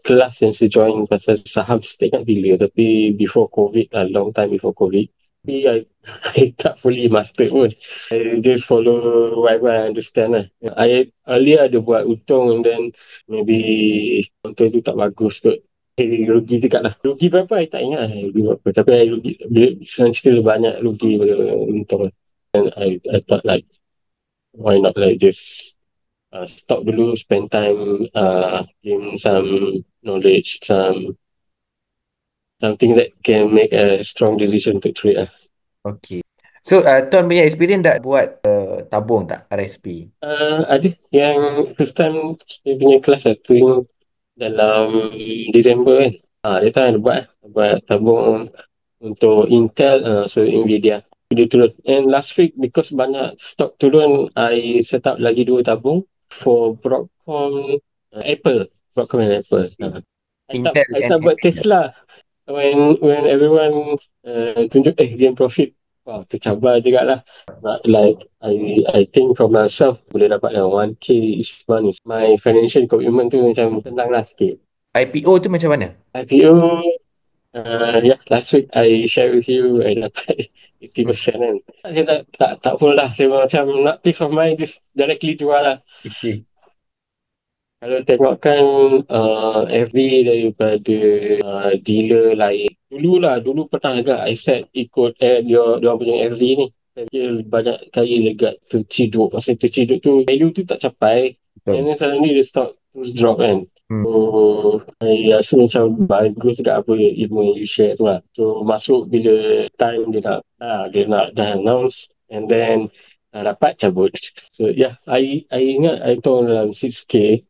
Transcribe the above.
kelas yang saya join pasal saham, saya tak ingat bila, tapi before COVID lah, long time before COVID. Tapi I tak fully master pun. I just follow whatever I understand lah. I earlier ada buat untung, and then maybe untung tu tak bagus kot. Rugi juga lah. Rugi berapa I tak ingat lah, rugi berapa. Tapi I rugi, sekarang still banyak rugi pada untung lah. And I thought like, why not like just stop dulu, spend time, gain some knowledge, something that can make a strong decision to trade lah. Okay. So, Ton punya experience dah buat tabung tak RSP? Ada yang first time saya punya kelas, I think dalam Disember kan. Dia time ada buat tabung untuk Intel, so Nvidia. Dia turun. And last week, because banyak stock turun, I set up lagi 2 tabung for Broadcom, Apple. Broadcom and Apple. I tak Intel I and tak buat Nvidia. Tesla. When everyone tunjuk gain profit, wow, tercabar juga lah. But like I think for myself, boleh dapat yang 1K each month. My financial commitment tu macam tenang lah sikit. IPO tu macam mana? IPO, yeah, last week I share with you, I dapat Hmm. 50% kan. Saya tak full lah. Saya macam nak peace of mind, just directly jual lah. Okay. Kalau tengokkan FB daripada dealer lain. Dulu pernah agak I set ikut dia orang punya FB ni. Dia banyak kali legat terciduk. Masa terciduk tu, value tu tak capai. And Betul. then suddenly the stock terus drop kan. Hmm. So, I rasa macam bagus juga apa ilmu yang you share tu lah. So, masuk bila time dia nak dah announce. And then dapat cabut. So, yeah, I ingat I tahu dalam 6K.